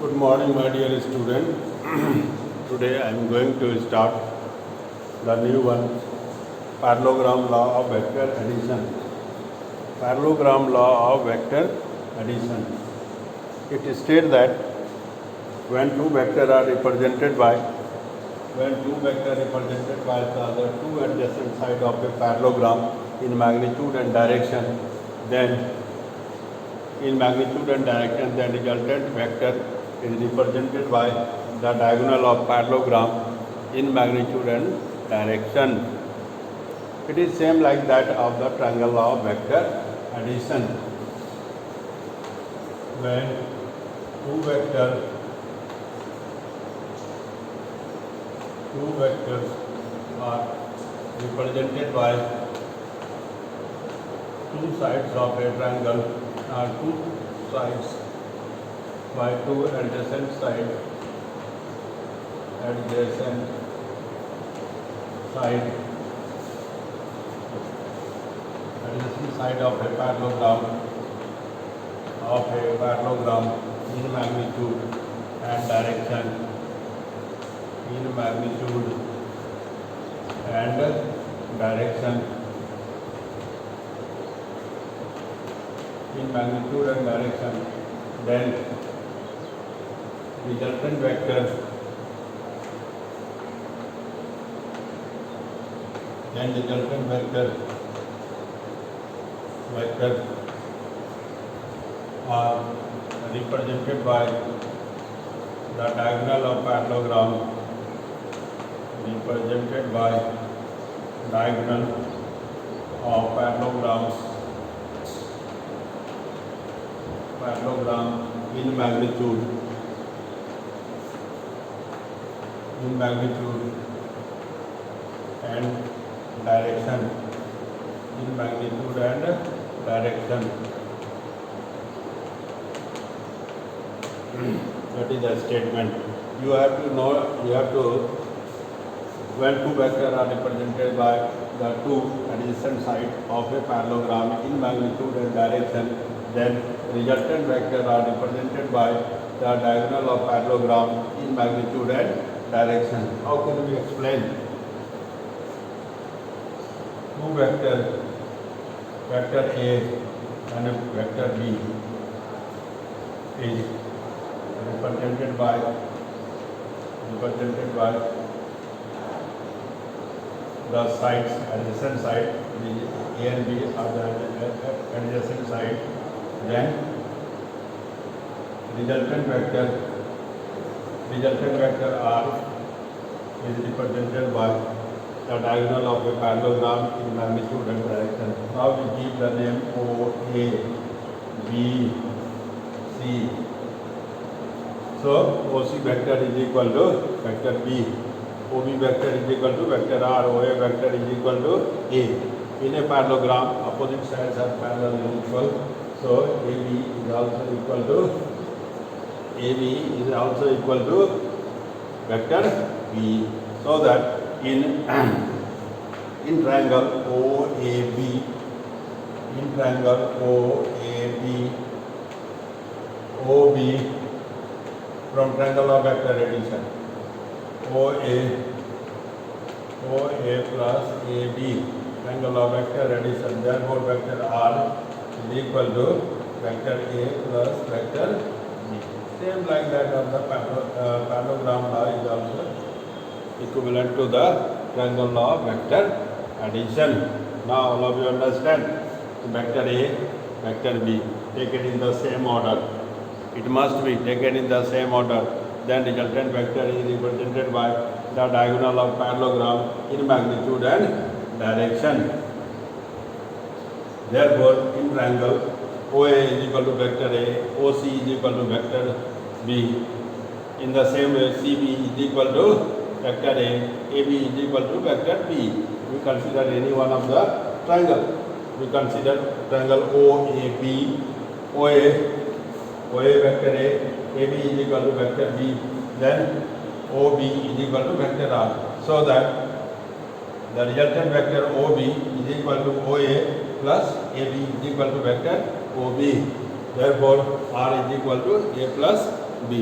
Good morning, my dear student. Today I am going to start the new one, parallelogram law of vector addition. Parallelogram law of vector addition. It states that when two vectors are represented by the two adjacent sides of a parallelogram in magnitude and direction, then the resultant vector is represented by the diagonal of parallelogram in magnitude and direction. It is same like that of the triangle law of vector addition. When two vectors are represented by two sides of a triangle, two sides by two adjacent side of a parallelogram in magnitude and direction. Then resultant vector are represented by the diagonal of parallelogram in magnitude and direction. That is the statement. You have to know, when two vectors are represented by the two adjacent sides of a parallelogram in magnitude and direction, then resultant vectors are represented by the diagonal of parallelogram in magnitude and direction. How can we explain? Two vector A and vector B is represented by the sides, adjacent side. A and B are the adjacent side. Then resultant vector R is represented by the diagonal of a parallelogram in magnitude and direction. Now we give the name O, A, B, C. So OC vector is equal to vector B, OB vector is equal to vector R, OA vector is equal to A. In a parallelogram, opposite sides are parallel and equal. So AB is also equal to vector B. So that in triangle OAB, OB from triangle of vector addition, OA plus AB, triangle of vector addition. Therefore, vector R is equal to vector A plus vector B. Same like that of the parallelogram law is also equivalent to the triangle law of vector addition. Now all of you understand. Vector A, vector B, taken in the same order. It must be taken in the same order. Then resultant vector is represented by the diagonal of parallelogram in magnitude and direction. Therefore, in triangle OA is equal to vector A, OC is equal to vector B. In the same way, CB is equal to vector A, AB is equal to vector B. We consider any one of the triangle. We consider triangle OAB, OA vector A, AB is equal to vector B, then OB is equal to vector R. So that the resultant vector OB is equal to OA plus AB is equal to vector OB. Therefore, R is equal to A plus B.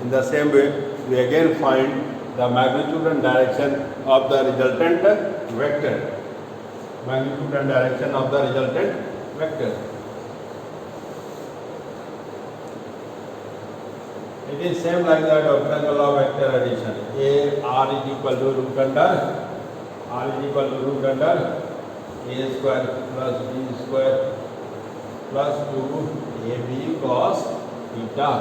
In the same way, we again find the magnitude and direction of the resultant vector. Magnitude and direction of the resultant vector. It is same like that of triangle of vector addition. A r is equal to root under a square plus b square plus 2ab cos theta.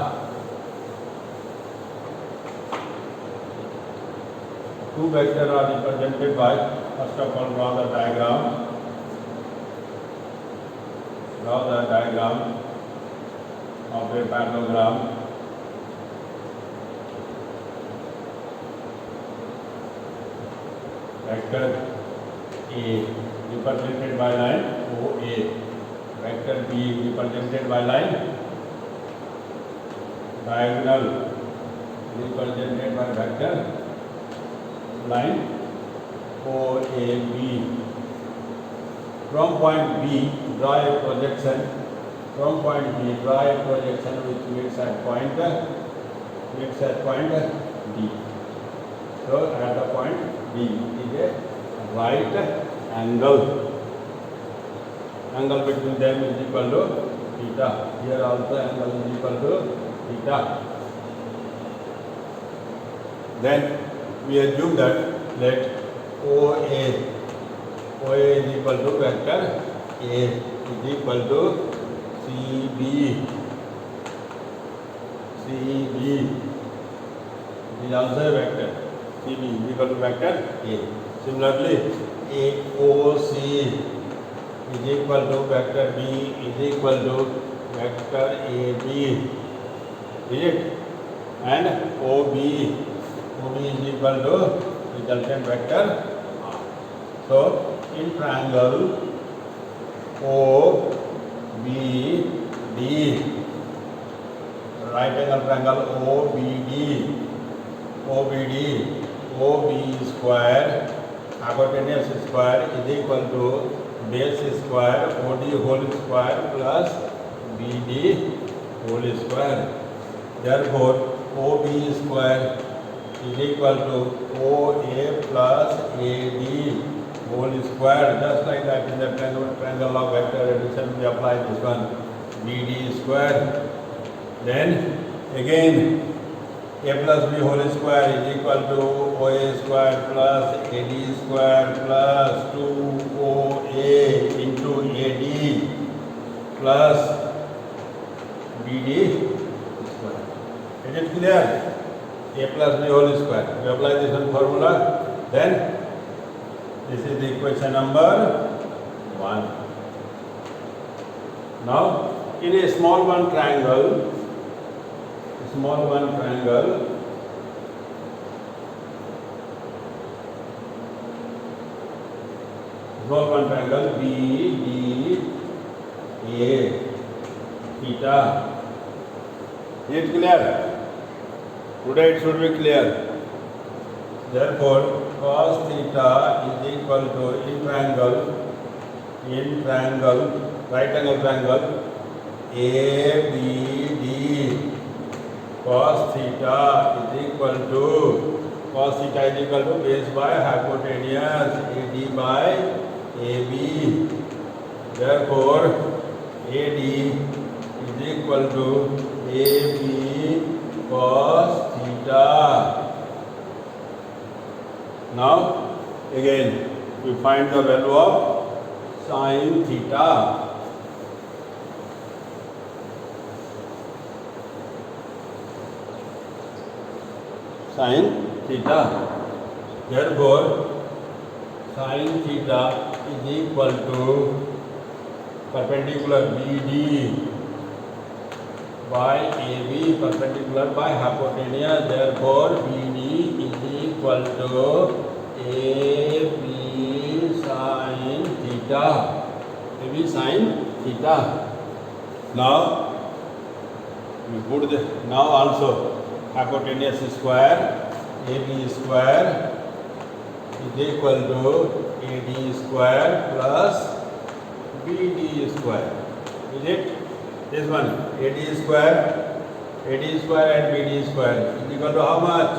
Two vectors are represented by, first of all, draw the diagram. Draw the diagram of a parallelogram. Vector A represented by line OA. Vector B represented by line diagonal represented by vector line OAB. From point B, draw a projection. From point B, draw a projection which meets at point D. So at the point D is a right angle. Angle between them is equal to theta. Here also angle is equal to theta. Then we assume that let OA is equal to vector A is equal to CB. It is also a vector. CB is equal to vector A. Similarly, AOC is equal to vector B is equal to vector AB. Is it? And OB is equal to resultant vector R. So, in triangle OBD, right angle triangle OB square, hypotenuse square is equal to base square OD whole square plus BD whole square. Therefore, OB square is equal to OA plus AD whole square. Just like that in the triangle of vector addition, we apply this one, BD square. Then again, A plus B whole square is equal to OA square plus AD square plus 2OA into AD plus BD square. Is it clear? A plus B whole square. We apply this one formula. Then this is the equation number 1. Now, in a small one triangle BDA theta. Is it clear? Today it should be clear. Therefore, cos theta is equal to in triangle, right angle triangle ABD. Cos theta is equal to base by hypotenuse AD by AB. Therefore, AD is equal to AB cos theta. Now, again, we find the value of sin theta. Sin theta. Therefore, sin theta is equal to perpendicular BD by AB, perpendicular by hypotenuse. Therefore, BD is equal to AB sin theta. AB sin theta. Now, we put the now also hypotenuse square AB square is equal to AD square plus BD square. Is it? This one AD square AD square and BD square is equal to how much?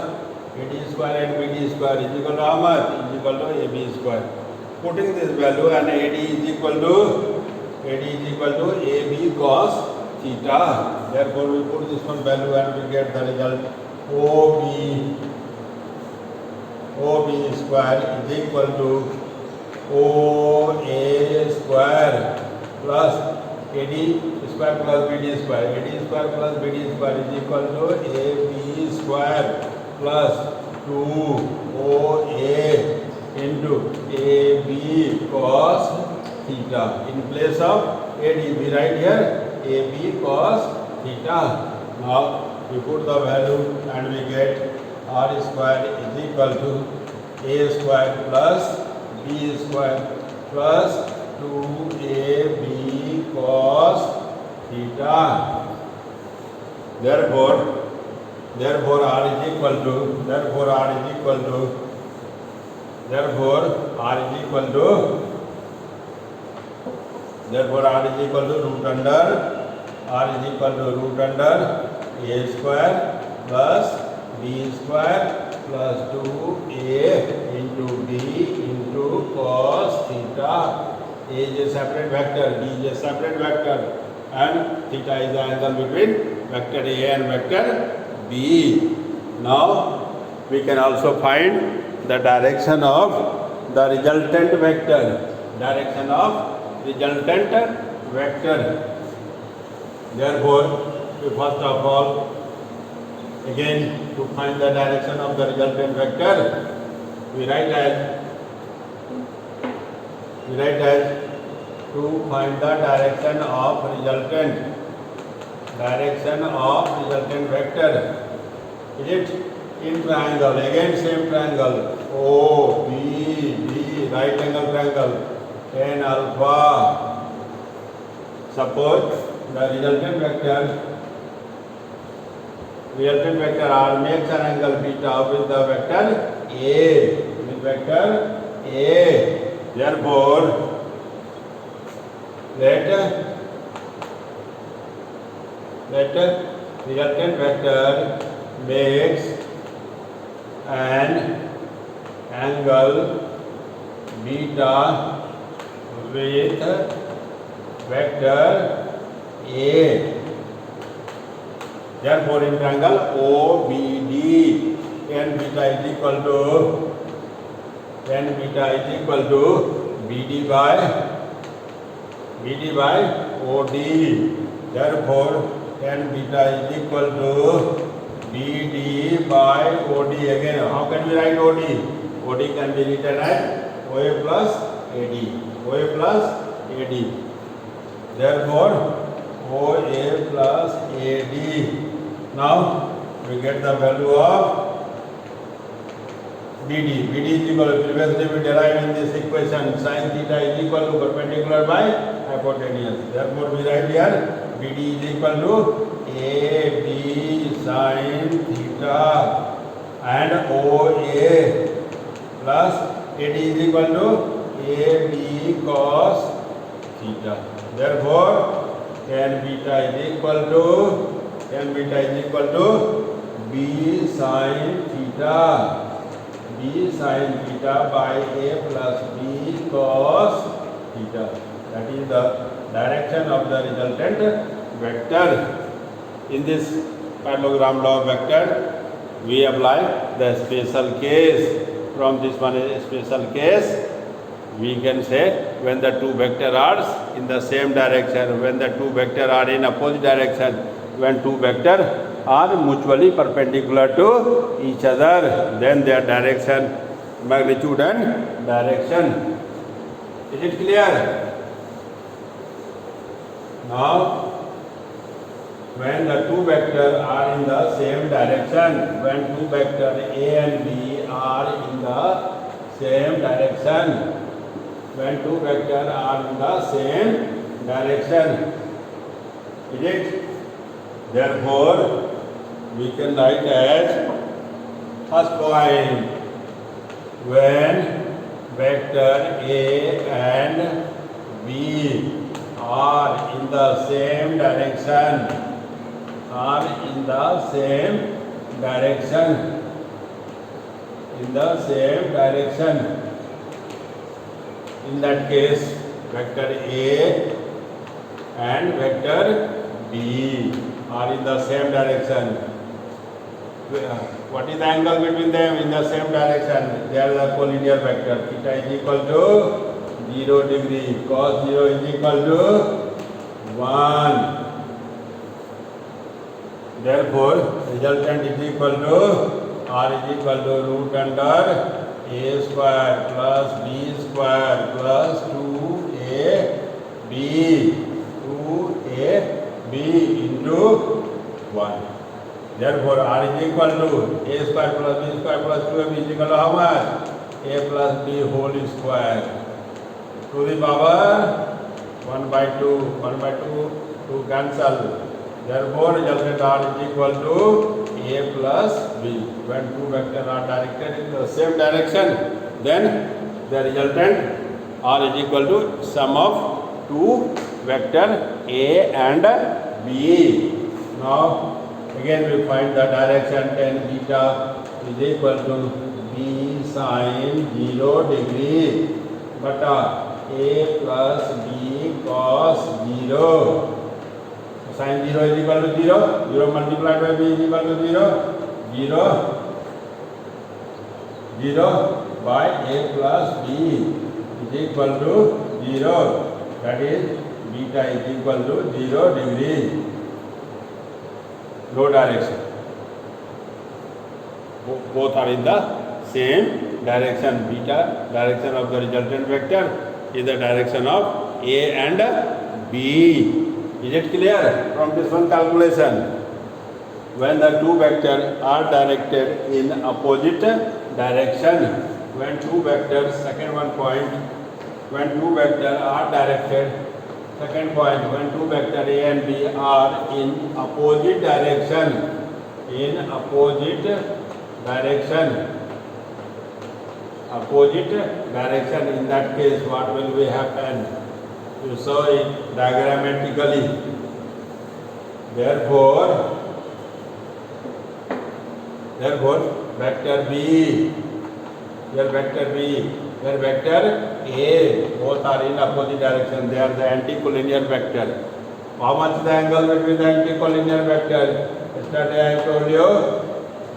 AD square and BD square is equal to how much? Is equal to AB square. Putting this value and AD is equal to AB cos theta. Therefore, we put this one value and we get the result OB square is equal to OA square plus AD square plus BD square. AD square plus BD square is equal to AB square plus 2OA into AB cos theta. In place of AD, we write here AB cos theta. Now we put the value and we get R square is equal to A square plus B square plus 2AB cos theta. Therefore R is equal to root under A square plus B square plus 2A into B into cos theta. A is a separate vector, B is a separate vector, and theta is the angle between vector A and vector B. Now we can also find the direction of the resultant vector. Therefore, we first of all, again, to find the direction of the resultant vector, we write as to find the direction of resultant vector. Is it in triangle? Again, same triangle. O, B, D, right angle triangle, tan alpha. Suppose the resultant vector R makes an angle beta with the vector A. Therefore, let resultant vector makes an angle beta with vector A. Therefore, in triangle OBD, tan beta is equal to BD by OD. Therefore, tan beta is equal to BD by OD. Again, how can we write OD? OD can be written as OA plus AD. Therefore, OA plus AD. Now we get the value of BD. BD is equal to, previously we derived in this equation, sin theta is equal to perpendicular by hypotenuse. Therefore, we write here BD is equal to AB sin theta and OA plus AD is equal to AB cos theta. Therefore, tan beta is equal to B sin theta by A plus B cos theta. That is the direction of the resultant vector. In this parallelogram law of vector, we apply the special case. From this one special case, we can say when the two vectors are in the same direction, when the two vectors are in opposite direction, when two vectors are mutually perpendicular to each other, then their direction, magnitude and direction. Is it clear? Now, when the two vectors are in the same direction, when two vectors A and B are in the same direction, when two vectors are in the same direction, is it? Therefore, we can write as first point, when vector A and B are in the same direction, are in the same direction. In the same direction. In that case, vector A and vector B are in the same direction. What is the angle between them? In the same direction. They are the collinear vector. Theta is equal to 0 degree. Cos 0 is equal to 1. Therefore, resultant is equal to R is equal to root under A square plus B square plus 2AB 2AB into 1. Therefore, R is equal to A square plus B square plus 2AB is equal to how much? A plus B whole square to the power 1 by 2, 1 by 2 to cancel. Therefore, resultant R is equal to A plus B. When two vectors are directed in the same direction, then the resultant R is equal to sum of two vector A and B. Now, again we find the direction tan beta is equal to B sin 0 degree bata A plus B cos 0. Sin 0 is equal to 0. 0 multiplied by B is equal to 0. 0 by A plus B is equal to 0. That is beta is equal to 0 degree. No direction. Both are in the same direction. Beta, direction of the resultant vector, is the direction of A and B. Is it clear from this one calculation? When the two vectors are directed in opposite direction, when two vectors, second one point, when two vectors are directed, second point, when two vectors A and B are in opposite direction, in opposite direction, in that case what will be happen? You saw it diagrammatically. Therefore, vector B, where vector A, both are in opposite direction. They are the anticollinear vector. How much the angle between the anticollinear vector? Yesterday I told you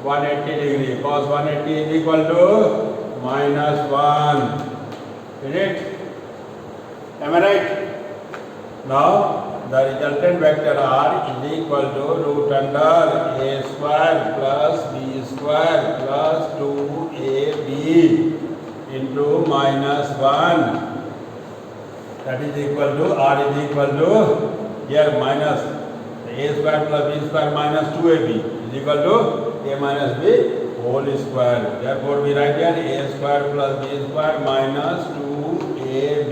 180 degree. Cos 180 is equal to minus 1. Is it? Am I right? Now, the resultant vector R is equal to root under A square plus B square plus 2AB into minus 1. That is equal to, R is equal to, here minus A square plus B square minus 2AB is equal to A minus B whole square. Therefore, we write here A square plus B square minus 2AB.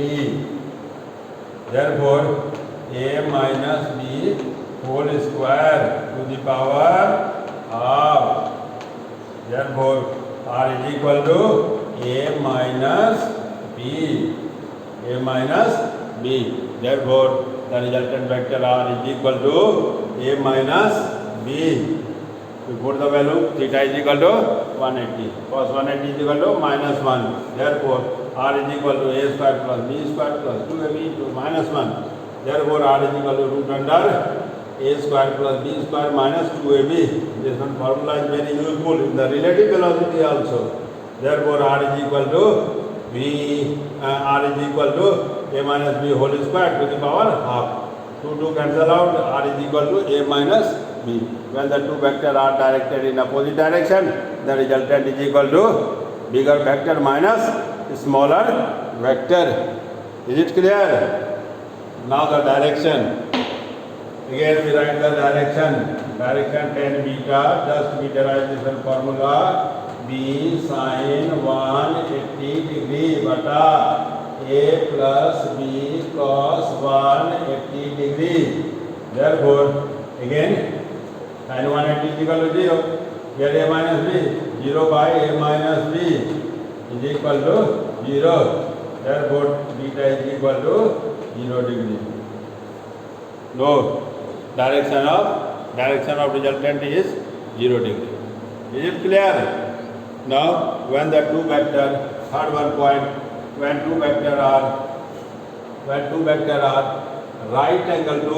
Therefore, A minus B whole square to the power half. Therefore, R is equal to A minus B. A minus B. Therefore, the resultant vector R is equal to A minus B. We put the value theta is equal to 180. Cos 180 is equal to minus 1. Therefore, R is equal to A square plus B square plus 2AB to minus 1. Therefore, R is equal to root under A square plus B square minus 2AB. This one formula is very useful in the relative velocity also. Therefore, R is equal to R is equal to A minus B whole square to the power half. 2 cancel out. R is equal to A minus B. When the two vectors are directed in opposite direction, the resultant is equal to bigger vector minus smaller vector. Is it clear? Now the direction. Again we write the direction. Direction tan beta. Just we derive this formula. B sin 180 degree bata A plus B cos 180 degree. Therefore, again sin 180 is equal to 0. Here A minus B. 0 by A minus B is equal to 0. Therefore, beta is equal to 0 degree. No. Direction of direction of resultant is 0 degree. Is it clear? Now, when the two vector, third one point, when two vector are right angle to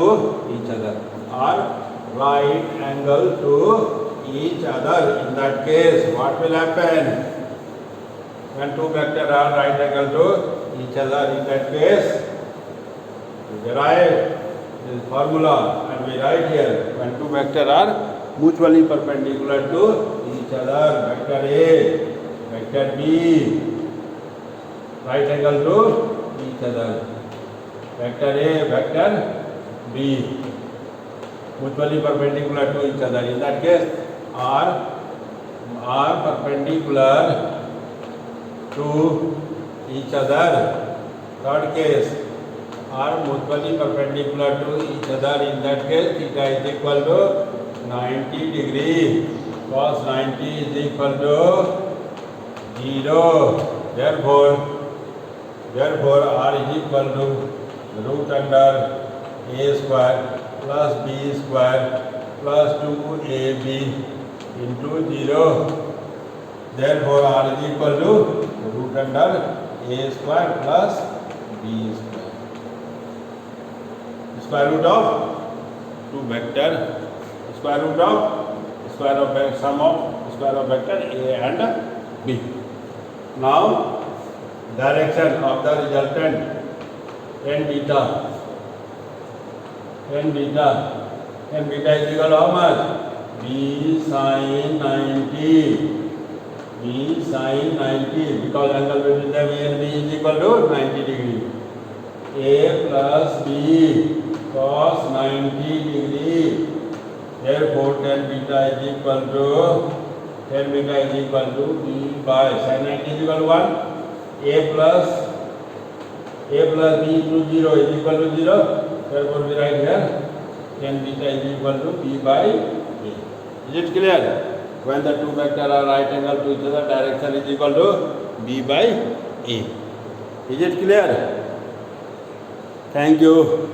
each other, in that case, what will happen? When two vector are right angle to each other, in that case, we derive this formula and we write here, when two vector are mutually perpendicular to each other, vector A, vector B, right angle to each other, vector A, vector B, mutually perpendicular to each other. In that case, are perpendicular to each other. Third case, are mutually perpendicular to each other. In that case, theta is equal to 90 degree, cos 90 is equal to 0. Therefore, R is equal to root under A square plus B square plus 2AB into 0. Therefore, R is equal to root under A square plus B square. Square root of two vector, square of vector A and B. Now, direction of the resultant n beta is equal to how much? B sin 90, because angle between them A and B is equal to 90 degree. A plus B cos 90 degree. Therefore, tan beta is equal to B by sin 90 is equal to 1. A plus B into 0 is equal to 0. Therefore, we write here tan beta is equal to B by A. Is it clear? When the two vectors are right angle to each other, direction is equal to B by A. Is it clear? Thank you.